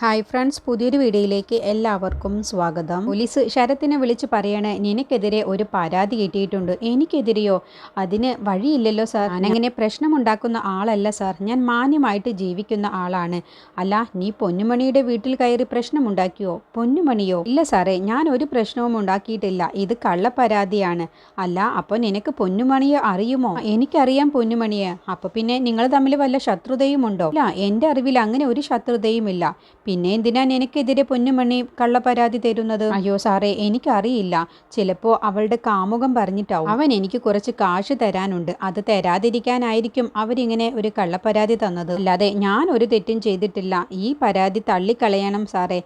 Hi friends, പുതിയൊരു വീഡിയോയിലേക്ക് എല്ലാവർക്കും സ്വാഗതം. പോലീസ് ശരത്തിനെ വിളിച്ച് പറയണേ, നിനക്കെതിരെ ഒരു പരാതി കിട്ടിയിട്ടുണ്ട്. എനിക്കെതിരെയോ? അതിന് വഴിയില്ലല്ലോ സാർ. ഞാനങ്ങനെ പ്രശ്നമുണ്ടാക്കുന്ന ആളല്ല സാർ. ഞാൻ മാന്യമായിട്ട് ജീവിക്കുന്ന ആളാണ്. അല്ല, നീ പൊന്നുമണിയുടെ വീട്ടിൽ കയറി പ്രശ്നമുണ്ടാക്കിയോ? പൊന്നുമണിയോ? ഇല്ല സാറേ, ഞാൻ ഒരു പ്രശ്നവും ഉണ്ടാക്കിയിട്ടില്ല. ഇത് കള്ളപ്പരാതിയാണ്. അല്ല, അപ്പോൾ നിനക്ക് പൊന്നുമണിയെ അറിയുമോ? എനിക്കറിയാം പൊന്നുമണിയെ. അപ്പോൾ പിന്നെ നിങ്ങൾ തമ്മിൽ വല്ല ശത്രുതയുമുണ്ടോ? ഇല്ല, എൻ്റെ അറിവിൽ അങ്ങനെ ഒരു ശത്രുതയുമില്ല. പിന്നെ എന്തിനാ എനിക്കെതിരെ പൊന്നുമണി കള്ളപ്പരാതി തരുന്നത്? അയ്യോ സാറേ, എനിക്കറിയില്ല. ചിലപ്പോൾ അവളുടെ കാമുകം പറഞ്ഞിട്ടാവും. അവൻ എനിക്ക് കുറച്ച് കാശ് തരാനുണ്ട്. അത് തരാതിരിക്കാനായിരിക്കും അവരിങ്ങനെ ഒരു കള്ളപ്പരാതി തന്നത്. അല്ലാതെ ഞാൻ ഒരു തെറ്റും ചെയ്തിട്ടില്ല. ഈ പരാതി തള്ളിക്കളയണം സാറേ.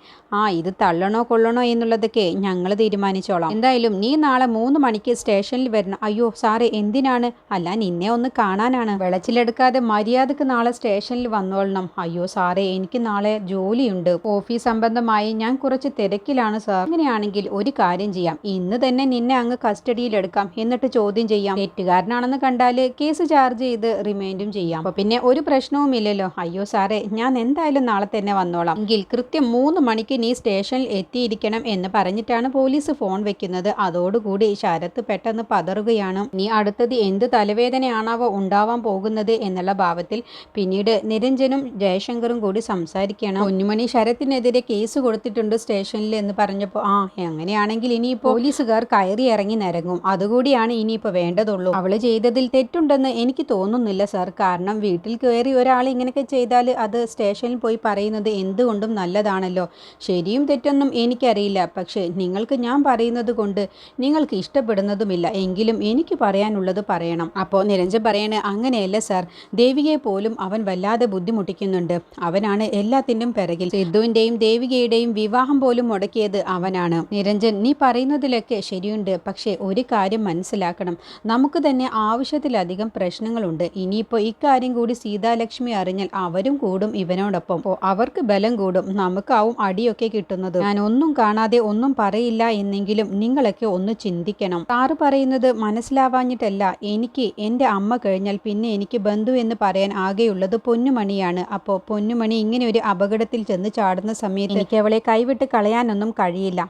ഇത് തള്ളണോ കൊള്ളണോ എന്നുള്ളതൊക്കെ ഞങ്ങൾ തീരുമാനിച്ചോളാം. എന്തായാലും നീ നാളെ 3 മണിക്ക് സ്റ്റേഷനിൽ വരണം. അയ്യോ സാറേ, എന്തിനാണ്? അല്ല, നിന്നെ ഒന്ന് കാണാനാണ്. വെളച്ചിലെടുക്കാതെ മര്യാദക്ക് നാളെ സ്റ്റേഷനിൽ വന്നോളണം. അയ്യോ സാറേ, എനിക്ക് നാളെ ജോലിയുണ്ട്. ഓഫീസ് സംബന്ധമായി ഞാൻ കുറച്ച് തിരക്കിലാണ് സാർ. അങ്ങനെയാണെങ്കിൽ ഒരു കാര്യം ചെയ്യാം, ഇന്ന് തന്നെ നിന്നെ അങ്ങ് കസ്റ്റഡിയിലെടുക്കാം. എന്നിട്ട് ചോദ്യം ചെയ്യാം. തെറ്റുകാരനാണെന്ന് കണ്ടാൽ കേസ് ചാർജ് ചെയ്ത് റിമൈൻഡും ചെയ്യാം. അപ്പൊ പിന്നെ ഒരു പ്രശ്നവുമില്ലല്ലോ. അയ്യോ സാറേ, ഞാൻ എന്തായാലും നാളെ തന്നെ വന്നോളാം. എങ്കിൽ കൃത്യം 3 മണിക്ക് നീ സ്റ്റേഷനിൽ എത്തിയിരിക്കണം എന്ന് പറഞ്ഞിട്ടാണ് പോലീസ് ഫോൺ വെക്കുന്നത്. അതോടുകൂടി ശരത്ത് പെട്ടെന്ന് പതറുകയാണ്. നീ അടുത്തത് എന്ത് തലവേദനയാണാവോ ഉണ്ടാവാൻ പോകുന്നത് എന്നുള്ള ഭാവത്തിൽ പിന്നീട് നിരഞ്ജനും ജയശങ്കറും കൂടി സംസാരിക്കണം. പൊന്നുമണി ശരത്തിനെതിരെ കേസ് കൊടുത്തിട്ടുണ്ട് സ്റ്റേഷനിൽ എന്ന് പറഞ്ഞപ്പോൾ അങ്ങനെയാണെങ്കിൽ ഇനിയിപ്പോൾ പോലീസുകാർ കയറി ഇറങ്ങി നിരങ്ങും. അതുകൂടിയാണ് ഇനിയിപ്പോൾ വേണ്ടതുള്ളൂ. അവള് ചെയ്തതിൽ തെറ്റുണ്ടെന്ന് എനിക്ക് തോന്നുന്നില്ല സാർ. കാരണം വീട്ടിൽ കയറി ഒരാൾ ഇങ്ങനെയൊക്കെ ചെയ്താൽ അത് സ്റ്റേഷനിൽ പോയി പറയുന്നത് എന്തുകൊണ്ടും നല്ലതാണല്ലോ. ശരിയും തെറ്റൊന്നും എനിക്കറിയില്ല. പക്ഷേ നിങ്ങൾക്ക് ഞാൻ പറയുന്നത് കൊണ്ട് നിങ്ങൾക്ക് ഇഷ്ടപ്പെടുന്നതുമില്ല. എങ്കിലും എനിക്ക് പറയാനുള്ളത് പറയണം. അപ്പോൾ നിരഞ്ജൻ പറയണേ, അങ്ങനെയല്ല സാർ. ദേവികയെ പോലും അവൻ വല്ലാതെ ബുദ്ധിമുട്ടിക്കുന്നുണ്ട്. അവനാണ് എല്ലാത്തിനും പിറകിൽ. സിദ്ധുവിന്റെയും ദേവികയുടെയും വിവാഹം പോലും മുടക്കിയത് അവനാണ്. നിരഞ്ജൻ, നീ പറയുന്നതിലൊക്കെ ശരിയുണ്ട്. പക്ഷേ ഒരു കാര്യം മനസ്സിലാക്കണം, നമുക്ക് തന്നെ ആവശ്യത്തിലധികം പ്രശ്നങ്ങളുണ്ട്. ഇനിയിപ്പോൾ ഇക്കാര്യം കൂടി സീതാലക്ഷ്മി അറിഞ്ഞാൽ അവരും കൂടും ഇവനോടൊപ്പം. അവർക്ക് ബലം കൂടും, നമുക്കാവും അടിയൊക്കെ കിട്ടുന്നത്. ഞാൻ ഒന്നും കാണാതെ ഒന്നും പറയില്ല എന്നെങ്കിലും നിങ്ങളൊക്കെ ഒന്ന് ചിന്തിക്കണം. സാറ് പറയുന്നത് മനസ്സിലാവാഞ്ഞിട്ടല്ല. എനിക്ക് എൻ്റെ അമ്മ കഴിഞ്ഞാൽ പിന്നെ എനിക്ക് ബന്ധു എന്ന് പറയാൻ ആകെയുള്ളത് പൊന്നുമണിയാണ്. അപ്പോൾ പൊന്നുമണി ഇങ്ങനെ ഒരു അപകടത്തിൽ ചെന്ന് ചാടുന്ന സമയത്ത് എനിക്ക് അവളെ കൈവിട്ട് കളയാനൊന്നും കഴിയില്ല.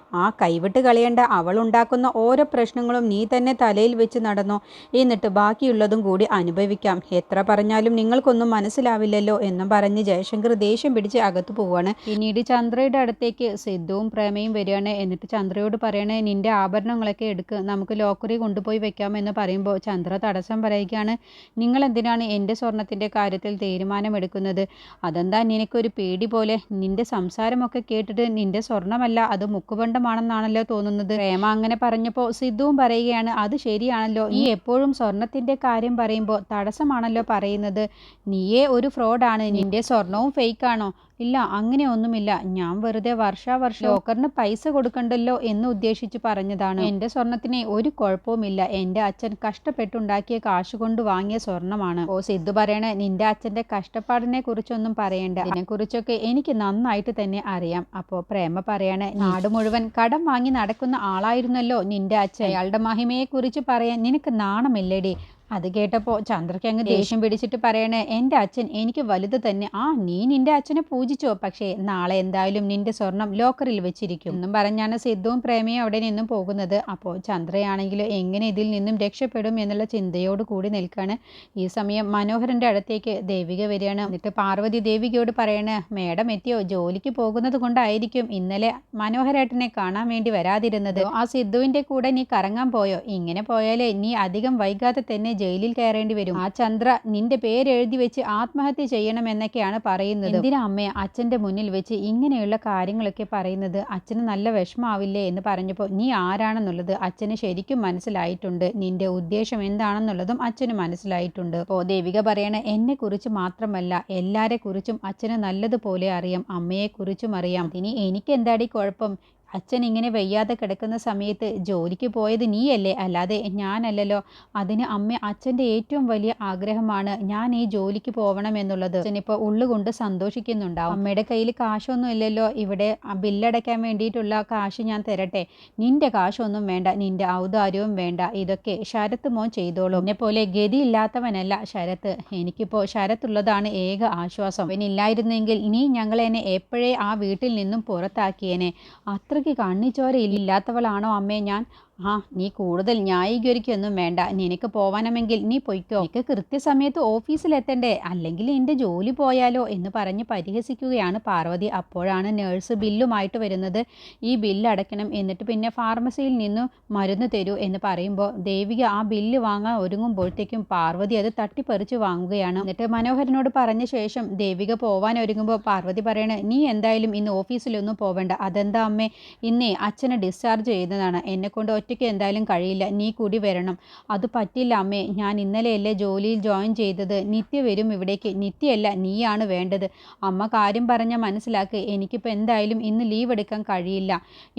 കൈവിട്ട് കളയേണ്ട അവൾ ഉണ്ടാക്കുന്ന ഓരോ പ്രശ്നങ്ങളും നീ തന്നെ തലയിൽ വെച്ച് നടന്നോ, എന്നിട്ട് ബാക്കിയുള്ളതും കൂടി അനുഭവിക്കാം. എത്ര പറഞ്ഞാലും നിങ്ങൾക്കൊന്നും മനസ്സിലാവില്ലല്ലോ എന്നും പറഞ്ഞ് ജയശങ്കർ ദേഷ്യം പിടിച്ച് അകത്ത് പോവാണ്. പിന്നീട് ചന്ദ്രയുടെ അടുത്തേക്ക് സിദ്ധുവും പ്രേമയും വരികയാണ്. എന്നിട്ട് ചന്ദ്രയോട് പറയണേ, നിന്റെ ആഭരണങ്ങളൊക്കെ എടുക്ക്, നമുക്ക് ലോക്കറി കൊണ്ടുപോയി വെക്കാമെന്ന് പറയുമ്പോൾ ചന്ദ്ര തടസ്സം പറയുകയാണ്. നിങ്ങൾ എന്തിനാണ് എൻ്റെ സ്വർണത്തിൻ്റെ കാര്യത്തിൽ തീരുമാനമെടുക്കുന്നത്? അതെന്താ നിനക്കൊരു പേടി പോലെ? നിന്റെ സംസാരമൊക്കെ കേട്ടിട്ട് നിന്റെ സ്വർണമല്ല, അത് മുക്കുബണ്ഡമാണെന്നാണല്ലോ തോന്നുന്നത്. പ്രേമ അങ്ങനെ പറഞ്ഞപ്പോൾ സിദ്ധുവും പറയുകയാണ്, അത് ശരിയാണല്ലോ. നീ എപ്പോഴും സ്വർണത്തിന്റെ കാര്യം പറയുമ്പോൾ തടസ്സമാണല്ലോ പറയുന്നത്. നീയേ ഒരു ഫ്രോഡാണ്. നിന്റെ സ്വർണവും ഫേക്കാണോ? ഇല്ല, അങ്ങനെ ഒന്നുമില്ല. ഞാൻ വെറുതെ വർഷാവർഷം ലോക്കറിന് പൈസ കൊടുക്കണ്ടല്ലോ എന്ന് ഉദ്ദേശിച്ച് പറഞ്ഞതാണ്. എൻ്റെ സ്വർണത്തിന് ഒരു കുഴപ്പവുമില്ല. എൻ്റെ അച്ഛൻ കഷ്ടപ്പെട്ടുണ്ടാക്കിയ കാശ് കൊണ്ട് വാങ്ങിയ സ്വർണമാണ്. സിദ്ധു പറയണേ, നിന്റെ അച്ഛൻ്റെ കഷ്ടപ്പാടിനെ കുറിച്ചൊന്നും പറയേണ്ട. ഇതിനെക്കുറിച്ചൊക്കെ എനിക്ക് നന്നായിട്ട് തന്നെ അറിയാം. അപ്പോൾ പ്രേമ പറയണേ, നാട് മുഴുവൻ കടം വാങ്ങി നടക്കുന്ന ആളായിരുന്നല്ലോ നിന്റെ അച്ഛൻ. അയാളുടെ മഹിമയെക്കുറിച്ച് പറയാൻ നിനക്ക് നാണമില്ലേടി? അത് കേട്ടപ്പോൾ ചന്ദ്രയ്ക്ക് അങ്ങ് ദേഷ്യം പിടിച്ചിട്ട് പറയണേ, എൻ്റെ അച്ഛൻ എനിക്ക് വലുത് തന്നെ. നീ നിന്റെ അച്ഛനെ പൂജിച്ചോ, പക്ഷേ നാളെ എന്തായാലും നിന്റെ സ്വർണം ലോക്കറിൽ വെച്ചിരിക്കും എന്നും പറഞ്ഞാണ് സിദ്ധുവും പ്രേമയും അവിടെ നിന്നും പോകുന്നത്. അപ്പോൾ ചന്ദ്രയാണെങ്കിൽ എങ്ങനെ ഇതിൽ നിന്നും രക്ഷപ്പെടും എന്നുള്ള ചിന്തയോട് കൂടി നിൽക്കുകയാണ്. ഈ സമയം മനോഹരൻ്റെ അടുത്തേക്ക് ദേവിക വരികയാണ്. എന്നിട്ട് പാർവതി ദേവികയോട് പറയണേ, മേഡം എത്തിയോ? ജോലിക്ക് പോകുന്നത് കൊണ്ടായിരിക്കും ഇന്നലെ മനോഹരേട്ടനെ കാണാൻ വേണ്ടി വരാതിരുന്നത്. സിദ്ധുവിൻ്റെ കൂടെ നീ കറങ്ങാൻ പോയോ? ഇങ്ങനെ പോയാലേ നീ അധികം വൈകാതെ തന്നെ ജയിലിൽ കയറേണ്ടി വരും. ചന്ദ്ര നിന്റെ പേരെഴുതി വെച്ച് ആത്മഹത്യ ചെയ്യണമെന്നൊക്കെയാണ് പറയുന്നത്. എന്തിനാ അമ്മയെ അച്ഛൻ്റെ മുന്നിൽ വെച്ച് ഇങ്ങനെയുള്ള കാര്യങ്ങളൊക്കെ പറയുന്നത്? അച്ഛന് നല്ല വിഷമാവില്ലേ എന്ന് പറഞ്ഞപ്പോൾ നീ ആരാണെന്നുള്ളത് അച്ഛന് ശരിക്കും മനസ്സിലായിട്ടുണ്ട്. നിന്റെ ഉദ്ദേശം എന്താണെന്നുള്ളതും അച്ഛന് മനസ്സിലായിട്ടുണ്ട്. ദേവിക പറയണ, എന്നെ കുറിച്ച് മാത്രമല്ല എല്ലാരെ കുറിച്ചും അച്ഛന് നല്ലതുപോലെ അറിയാം. അമ്മയെക്കുറിച്ചും അറിയാം. ഇനി എനിക്ക് എന്താടി കുഴപ്പം? അച്ഛൻ ഇങ്ങനെ വയ്യാതെ കിടക്കുന്ന സമയത്ത് ജോലിക്ക് പോയത് നീയല്ലേ, അല്ലാതെ ഞാനല്ലല്ലോ. അതിന് അമ്മ അച്ഛൻ്റെ ഏറ്റവും വലിയ ആഗ്രഹമാണ് ഞാൻ ഈ ജോലിക്ക് പോകണം എന്നുള്ളത്. അച്ഛനിപ്പോൾ ഉള്ളുകൊണ്ട് സന്തോഷിക്കുന്നുണ്ടാവും. അമ്മയുടെ കയ്യിൽ കാശൊന്നും ഇല്ലല്ലോ, ഇവിടെ ബില്ലടയ്ക്കാൻ വേണ്ടിയിട്ടുള്ള കാശ് ഞാൻ തരട്ടെ. നിന്റെ കാശൊന്നും വേണ്ട, നിന്റെ ഔദാര്യവും വേണ്ട, ഇതൊക്കെ ശരത്ത് മോൻ ചെയ്തോളൂ. എന്നെ പോലെ ഗതിയില്ലാത്തവനല്ല ശരത്ത്. എനിക്കിപ്പോൾ ശരത്തുള്ളതാണ് ഏക ആശ്വാസം. അവനില്ലായിരുന്നെങ്കിൽ നീ ഞങ്ങളെന്നെ എപ്പോഴേ ആ വീട്ടിൽ നിന്നും പുറത്താക്കിയേനെ. അത്രയ്ക്ക് കണ്ണിച്ചോരയില്ലാത്തവളാണോ അമ്മേ ഞാൻ? നീ കൂടുതൽ ന്യായീകരിക്കൊന്നും വേണ്ട. നിനക്ക് പോവാനമെങ്കിൽ നീ പൊയ്ക്കോ. എനിക്ക് കൃത്യസമയത്ത് ഓഫീസിലെത്തണ്ടേ, അല്ലെങ്കിൽ എൻ്റെ ജോലി പോയാലോ എന്ന് പറഞ്ഞ് പരിഹസിക്കുകയാണ് പാർവതി. അപ്പോഴാണ് നേഴ്സ് ബില്ലുമായിട്ട് വരുന്നത്. ഈ ബില്ല് അടയ്ക്കണം, എന്നിട്ട് പിന്നെ ഫാർമസിയിൽ നിന്ന് മരുന്ന് തരൂ എന്ന് പറയുമ്പോൾ ദേവിക ആ ബില്ല് വാങ്ങാൻ ഒരുങ്ങുമ്പോഴത്തേക്കും പാർവതി അത് തട്ടിപ്പറിച്ച് വാങ്ങുകയാണ്. എന്നിട്ട് മനോഹരനോട് പറഞ്ഞ ശേഷം ദേവിക പോവാൻ ഒരുങ്ങുമ്പോൾ പാർവതി പറയണേ, നീ എന്തായാലും ഇന്ന് ഓഫീസിലൊന്നും പോവേണ്ട. അതെന്താ അമ്മേ? ഇന്നേ അച്ഛനെ ഡിസ്ചാർജ് ചെയ്യുന്നതാണ്, എന്നെക്കൊണ്ട് ഒറ്റയ്ക്ക് എന്തായാലും കഴിയില്ല, നീ കൂടി വരണം. അത് പറ്റില്ല അമ്മേ, ഞാൻ ഇന്നലെയല്ലേ ജോലിയിൽ ജോയിൻ ചെയ്തത്. നിത്യ വരും ഇവിടേക്ക്. നിത്യയല്ല, നീയാണ് വേണ്ടത്. അമ്മ കാര്യം പറഞ്ഞാൽ മനസ്സിലാക്ക്. എനിക്കിപ്പോൾ എന്തായാലും ഇന്ന് ലീവ് എടുക്കാൻ കഴിയില്ല.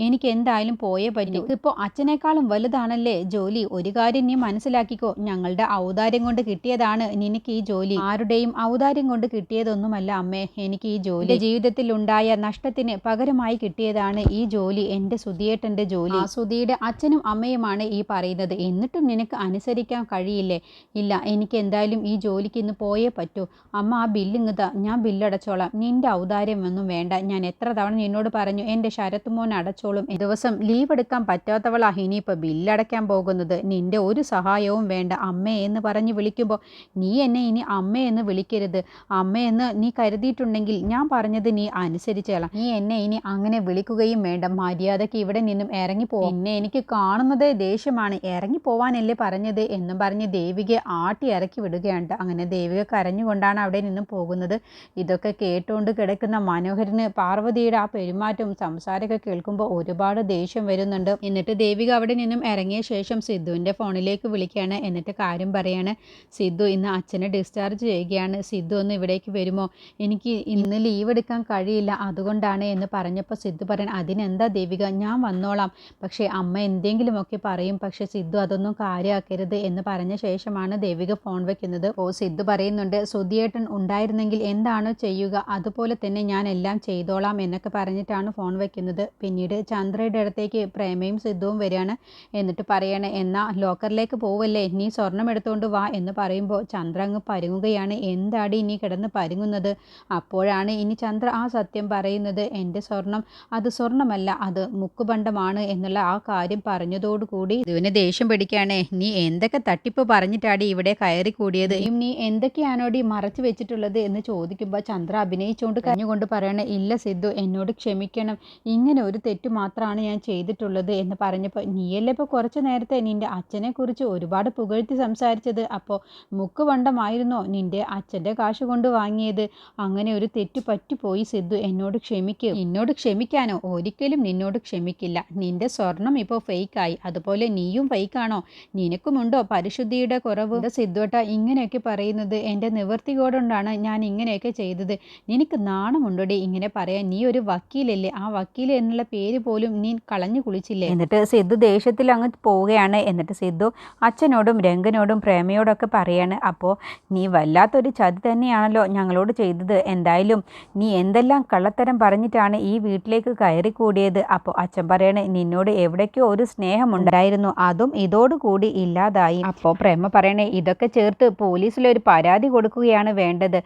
എനിക്ക് എന്തായാലും പോയേ പറ്റൂ. ഇപ്പോൾ അച്ഛനേക്കാളും വലുതാണല്ലേ ജോലി. ഒരു കാര്യം നീ മനസ്സിലാക്കിക്കോ, ഞങ്ങളുടെ ഔദാര്യം കൊണ്ട് കിട്ടിയതാണ് നിനക്ക് ഈ ജോലി. ആരുടെയും ഔദാര്യം കൊണ്ട് കിട്ടിയതൊന്നുമല്ല അമ്മേ എനിക്ക് ഈ ജോലി. എൻ്റെ ജീവിതത്തിൽ ഉണ്ടായ നഷ്ടത്തിന് പകരമായി കിട്ടിയതാണ് ഈ ജോലി, എൻ്റെ സുധിയേട്ടൻ്റെ ജോലി. ആ സുധിയുടെ അച്ഛനും അമ്മയുമാണ് ഈ പറയുന്നത്. എന്നിട്ടും നിനക്ക് അനുസരിക്കാൻ കഴിയില്ലേ? ഇല്ല, എനിക്ക് എന്തായാലും ഈ ജോലിക്ക് ഇന്ന് പോയേ പറ്റൂ. അമ്മ ആ ബില്ലിങ്ങതാ, ഞാൻ ബില്ലടച്ചോളാം. നിന്റെ ഔദാര്യമൊന്നും വേണ്ട. ഞാൻ എത്ര തവണ നിന്നോട് പറഞ്ഞു എൻ്റെ ശരത്ത് മോൻ അടച്ചോളും. ദിവസം ലീവ് എടുക്കാൻ പറ്റാത്തവളാ ഇനിയിപ്പോൾ ബില്ലടയ്ക്കാൻ പോകുന്നത്. നിന്റെ ഒരു സഹായവും വേണ്ട. അമ്മേ എന്ന് പറഞ്ഞ് വിളിക്കുമ്പോൾ നീ എന്നെ ഇനി അമ്മയെന്ന് വിളിക്കരുത്. അമ്മയെന്ന് നീ കരുതിയിട്ടുണ്ടെങ്കിൽ ഞാൻ പറഞ്ഞത് നീ അനുസരിച്ചേളാം. നീ എന്നെ ഇനി അങ്ങനെ വിളിക്കുകയും വേണ്ട. മര്യാദയ്ക്ക് ഇവിടെ നിന്നും ഇറങ്ങിപ്പോ. പിന്നെ എനിക്ക് കാണുന്നത് ദേഷ്യമാണ്. ഇറങ്ങിപ്പോവാനല്ലേ പറഞ്ഞത് എന്നും പറഞ്ഞ് ദേവികയെ ആട്ടി ഇറക്കി വിടുകയാണ്. അങ്ങനെ ദേവിക കരഞ്ഞുകൊണ്ടാണ് അവിടെ നിന്നും പോകുന്നത്. ഇതൊക്കെ കേട്ടുകൊണ്ട് കിടക്കുന്ന മനോഹരന് പാർവതിയുടെ ആ പെരുമാറ്റവും സംസാരമൊക്കെ കേൾക്കുമ്പോൾ ഒരുപാട് ദേഷ്യം വരുന്നുണ്ട്. എന്നിട്ട് ദേവിക അവിടെ നിന്നും ഇറങ്ങിയ ശേഷം സിദ്ധുവിൻ്റെ ഫോണിലേക്ക് വിളിക്കുകയാണ്. എന്നിട്ട് കാര്യം പറയാണ്. സിദ്ധു ഇന്ന് അച്ഛനെ ഡിസ്ചാർജ് ചെയ്യുകയാണ്, സിദ്ധു ഒന്ന് ഇവിടേക്ക് വരുമോ? എനിക്ക് ഇന്ന് ലീവ് എടുക്കാൻ കഴിയില്ല, അതുകൊണ്ടാണ് എന്ന് പറഞ്ഞപ്പോൾ സിദ്ധു പറയണം, അതിനെന്താ ദേവിക, ഞാൻ വന്നോളാം. പക്ഷേ അമ്മ എന്തെങ്കിലുമൊക്കെ പറയും, പക്ഷെ സിദ്ധു അതൊന്നും കാര്യമാക്കരുത് എന്ന് പറഞ്ഞ ശേഷമാണ് ദേവിക ഫോൺ വെക്കുന്നത്. സിദ്ധു പറയുന്നുണ്ട്, സുധിയേട്ടൻ ഉണ്ടായിരുന്നെങ്കിൽ എന്താണോ ചെയ്യുക അതുപോലെ തന്നെ ഞാൻ എല്ലാം ചെയ്തോളാം എന്നൊക്കെ പറഞ്ഞിട്ടാണ് ഫോൺ വെക്കുന്നത്. പിന്നീട് ചന്ദ്രയുടെ അടുത്തേക്ക് പ്രേമയും സിദ്ധുവും വരികയാണ്. എന്നിട്ട് പറയണേ, എന്നാ ലോക്കറിലേക്ക് പോവല്ലേ, നീ സ്വർണം എടുത്തുകൊണ്ട് വാ എന്ന് പറയുമ്പോൾ ചന്ദ്ര അങ്ങ് പരുങ്ങുകയാണ്. എന്താടി നീ കിടന്ന് പരുങ്ങുന്നത്? അപ്പോഴാണ് ഇനി ചന്ദ്ര ആ സത്യം പറയുന്നത്. എൻ്റെ സ്വർണം അത് സ്വർണമല്ല, അത് മുക്കുബണ്ഡമാണ് എന്നുള്ള ആ കാര്യം പറഞ്ഞതോടുകൂടി ഇതിന് ദേഷ്യം പിടിക്കുകയാണ്. നീ എന്തൊക്കെ തട്ടിപ്പ് പറഞ്ഞിട്ടാടി ഇവിടെ കയറി കൂടിയത്? നീ എന്തൊക്കെയാണോടി മറച്ചു വെച്ചിട്ടുള്ളത് എന്ന് ചോദിക്കുമ്പോൾ ചന്ദ്ര അഭിനയിച്ചുകൊണ്ട് കരഞ്ഞുകൊണ്ട് പറയണേ, ഇല്ല സിദ്ധു, എന്നോട് ക്ഷമിക്കണം, ഇങ്ങനെ ഒരു തെറ്റ് മാത്രമാണ് ഞാൻ ചെയ്തിട്ടുള്ളത് എന്ന് പറഞ്ഞപ്പോൾ നീയല്ലേ ഇപ്പോൾ കുറച്ച് നേരത്തെ നിന്റെ അച്ഛനെ കുറിച്ച് ഒരുപാട് പുകഴ്ത്തി സംസാരിച്ചത്. അപ്പോൾ മുക്കുവണ്ടമായിരുന്നോ നിന്റെ അച്ഛൻ്റെ കാശ് കൊണ്ട് വാങ്ങിയത്? അങ്ങനെ ഒരു തെറ്റ് പറ്റിപ്പോയി സിദ്ധു, എന്നോട് ക്ഷമിക്കും. നിന്നോട് ക്ഷമിക്കാനോ? ഒരിക്കലും നിന്നോട് ക്ഷമിക്കില്ല. നിന്റെ സ്വർണം ഇപ്പോൾ ഫേക്കായി, അതുപോലെ നീയും ഫേക്കാണോ? നിനക്കുമുണ്ടോ പരിശുദ്ധിയുടെ കുറവ്? സിദ്ധുവേട്ട ഇങ്ങനെയൊക്കെ പറയുന്നത് എൻ്റെ നിവൃത്തി കൊണ്ടാണ് ഞാൻ ഇങ്ങനെയൊക്കെ ചെയ്തത്. നിനക്ക് നാണമുണ്ടോടി ഇങ്ങനെ പറയാൻ? നീ ഒരു വക്കീലല്ലേ, ആ വക്കീൽ എന്നുള്ള പേര് പോലും നീ കളഞ്ഞു കുളിച്ചില്ലേ? എന്നിട്ട് സിദ്ധു ദേഷ്യത്തിൽ അങ്ങ് പോവുകയാണ്. എന്നിട്ട് സിദ്ധു അച്ഛനോടും രംഗനോടും പ്രേമയോടൊക്കെ പറയാണ്, അപ്പോൾ നീ വല്ലാത്തൊരു ചതി തന്നെയാണല്ലോ ഞങ്ങളോട് ചെയ്തത്. എന്തായാലും നീ എന്തെല്ലാം കള്ളത്തരം പറഞ്ഞിട്ടാണ് ഈ വീട്ടിലേക്ക് കയറി കൂടിയത്? അപ്പോൾ അച്ഛൻ പറയണേ, നിന്നോട് എവിടേക്കോ ഒരു സ്നേഹമുണ്ടായിരുന്നു, അതും ഇതോടുകൂടി ഇല്ലാതായി. അപ്പോൾ പ്രേമ പറയണേ, ഇതൊക്കെ ചേർത്ത് പോലീസിലൊരു പരാതി കൊടുക്കുകയാണ് വേണ്ടത്.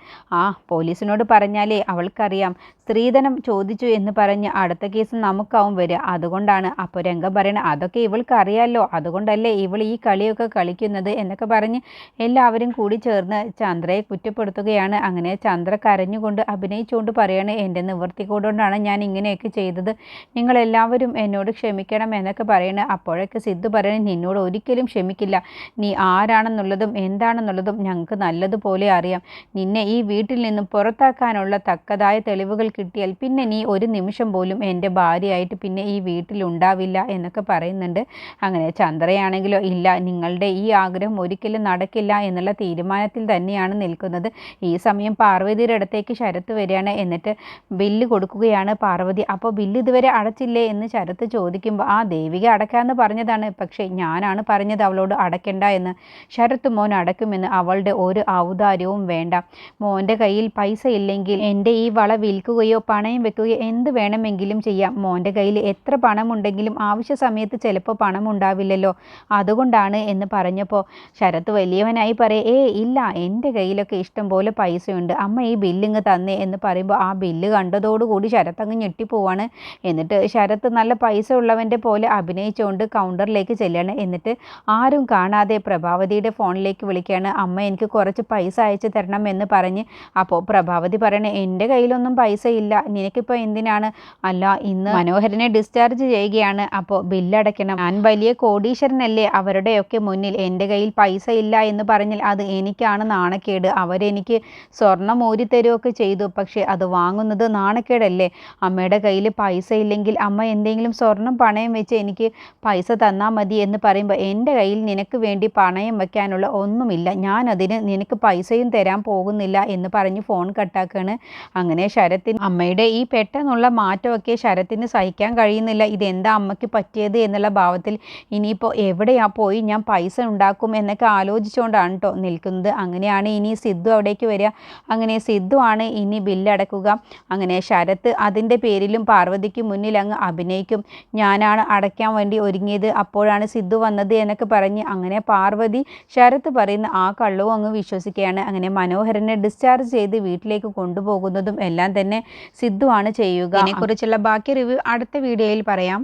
പോലീസിനോട് പറഞ്ഞാലേ അവൾക്കറിയാം, സ്ത്രീധനം ചോദിച്ചു എന്ന് പറഞ്ഞ് അടുത്ത കേസ് നമുക്കാവും വരിക, അതുകൊണ്ടാണ്. അപ്പോൾ രംഗം പറയണ, അതൊക്കെ ഇവൾക്ക് അറിയാമല്ലോ, അതുകൊണ്ടല്ലേ ഇവൾ ഈ കളിയൊക്കെ കളിക്കുന്നത് എന്നൊക്കെ പറഞ്ഞ് എല്ലാവരും കൂടി ചേർന്ന് ചന്ദ്രയെ കുറ്റപ്പെടുത്തുകയാണ്. അങ്ങനെ ചന്ദ്ര കരഞ്ഞുകൊണ്ട് അഭിനയിച്ചുകൊണ്ട് പറയാണ്, എൻ്റെ നിവൃത്തി കൊണ്ടാണ് ഞാൻ ഇങ്ങനെയൊക്കെ ചെയ്തത്, നിങ്ങളെല്ലാവരും എന്നോട് ക്ഷമിക്കണം എന്നൊക്കെ പറയണ. പറയുകയാണ്. അപ്പോഴൊക്കെ സിദ്ധു പറയുന്നത്, നിന്നോട് ഒരിക്കലും ക്ഷമിക്കില്ല. നീ ആരാണെന്നുള്ളതും എന്താണെന്നുള്ളതും ഞങ്ങൾക്ക് നല്ലതുപോലെ അറിയാം. നിന്നെ ഈ വീട്ടിൽ നിന്നും പുറത്താക്കാനുള്ള തക്കതായ തെളിവുകൾ കിട്ടിയാൽ പിന്നെ നീ ഒരു നിമിഷം പോലും എൻ്റെ ഭാര്യയായിട്ട് പിന്നെ ഈ വീട്ടിലുണ്ടാവില്ല എന്നൊക്കെ പറയുന്നുണ്ട്. അങ്ങനെ ചന്ദ്രയാണെങ്കിലോ ഇല്ല, നിങ്ങളുടെ ഈ ആഗ്രഹം ഒരിക്കലും നടക്കില്ല എന്നുള്ള തീരുമാനത്തിൽ തന്നെയാണ് നിൽക്കുന്നത്. ഈ സമയം പാർവതിയുടെ അടുത്തേക്ക് ശരത്ത് വരികയാണ്. എന്നിട്ട് ബില്ല് കൊടുക്കുകയാണ് പാർവതി. അപ്പോൾ ബില്ല് ഇതുവരെ അടച്ചില്ലേ എന്ന് ശരത്ത് ചോദിക്കുമ്പോൾ, ആ ദേവിക അടയ്ക്കാമെന്ന് പറഞ്ഞതാണ്, പക്ഷേ ഞാനാണ് പറഞ്ഞത് അവളോട് അടയ്ക്കണ്ട എന്ന്. ശരത്ത് മോൻ അടയ്ക്കുമെന്ന്, അവളുടെ ഒരു ഔദാര്യവും വേണ്ട. മോൻ്റെ കയ്യിൽ പൈസ ഇല്ലെങ്കിൽ എൻ്റെ ഈ വള വിൽക്കുകയോ പണയം വെക്കുകയോ എന്ത് വേണമെങ്കിലും ചെയ്യാം. മോൻ്റെ കയ്യിൽ എത്ര പണമുണ്ടെങ്കിലും ആവശ്യ സമയത്ത് ചിലപ്പോൾ പണം ഉണ്ടാവില്ലല്ലോ, അതുകൊണ്ടാണ് എന്ന് പറഞ്ഞപ്പോൾ ശരത്ത് വലിയവനായി പറയേ, ഇല്ല, എൻ്റെ കയ്യിലൊക്കെ ഇഷ്ടം പോലെ പൈസയുണ്ട്, അമ്മ ഈ ബില്ലിങ് തന്നേ എന്ന് പറയുമ്പോൾ ആ ബില്ല് കണ്ടതോടുകൂടി ശരത്ത് അങ്ങ് ഞെട്ടിപ്പോവാണ്. എന്നിട്ട് ശരത്ത് നല്ല പൈസ ഉള്ളവൻ്റെ പോലെ അഭിനയിച്ചുകൊണ്ട് കൗണ്ടറിലേക്ക് ചെല്ലുകയാണ്. എന്നിട്ട് ആരും കാണാതെ പ്രഭാവതിയുടെ ഫോണിലേക്ക് വിളിക്കുകയാണ്, അമ്മ എനിക്ക് കുറച്ച് പൈസ അയച്ചു തരണം എന്ന് പറഞ്ഞ്. അപ്പോൾ പ്രഭാവതി പറയണേ, എൻ്റെ കയ്യിലൊന്നും പൈസ ഇല്ല, നിനക്കിപ്പോൾ എന്തിനാണ്? അല്ല, ഇന്ന് മനോഹരനെ ഡിസ്ചാർജ് ചെയ്യുകയാണ്, അപ്പോൾ ബില്ലടയ്ക്കണം. ഞാൻ വലിയ കോടീശ്വരനല്ലേ, അവരുടെയൊക്കെ മുന്നിൽ എൻ്റെ കയ്യിൽ പൈസ ഇല്ല എന്ന് പറഞ്ഞാൽ അത് എനിക്കാണ് നാണക്കേട്. അവരെനിക്ക് സ്വർണം ഊരിത്തരുമൊക്കെ ചെയ്തു, പക്ഷേ അത് വാങ്ങുന്നത് നാണക്കേടല്ലേ. അമ്മയുടെ കയ്യിൽ പൈസ ഇല്ലെങ്കിൽ അമ്മ എന്തെങ്കിലും സ്വർണം പണയം വെച്ച് എനിക്ക് പൈസ തന്നാൽ മതി എന്ന് പറയുമ്പോൾ, എൻ്റെ കയ്യിൽ നിനക്ക് വേണ്ടി പണയം വയ്ക്കാനുള്ള ഒന്നുമില്ല, ഞാനതിന് നിനക്ക് പൈസയും തരാൻ പോകുന്നില്ല എന്ന് പറഞ്ഞ് ഫോൺ കട്ടാക്കുകയാണ്. അങ്ങനെ ശരത്തിന് അമ്മയുടെ ഈ പെട്ടെന്നുള്ള മാറ്റമൊക്കെ ശരത്തിന് സഹിക്കാൻ കഴിയുന്നില്ല. ഇതെന്താ അമ്മയ്ക്ക് പറ്റിയത് എന്നുള്ള ഭാവത്തിൽ ഇനിയിപ്പോൾ എവിടെയാ പോയി ഞാൻ പൈസ ഉണ്ടാക്കും എന്നൊക്കെ ആലോചിച്ചുകൊണ്ടാണ് കേട്ടോ നിൽക്കുന്നത്. അങ്ങനെയാണ് ഇനി സിദ്ധു അവിടേക്ക് വരിക. അങ്ങനെ സിദ്ധു ആണ് ഇനി ബില്ലടക്കുക. അങ്ങനെ ശരത്ത് അതിൻ്റെ പേരിലും പാർവതിക്ക് മുന്നിൽ അങ്ങ് അഭിനയിക്കും, ഞാനാണ് അടയ്ക്കാൻ വേണ്ടി ഒരുങ്ങിയത്, അപ്പോഴാണ് സിദ്ധു വന്നത് എന്നൊക്കെ പറഞ്ഞ് അങ്ങനെ പാർവതി ശരത്ത് പറയുന്ന ആ കള്ളവും അങ്ങ് വിശ്വസിക്കുകയാണ്. അങ്ങനെ മനോഹരനെ ഡിസ്ചാർജ് ചെയ്ത് വീട്ടിലേക്ക് കൊണ്ടുപോകുന്നതും എല്ലാം തന്നെ സിദ്ധു ആണ് ചെയ്യുക. ഇതിനെക്കുറിച്ചുള്ള ബാക്കി റിവ്യൂ അടുത്ത വീഡിയോയിൽ പറയാം.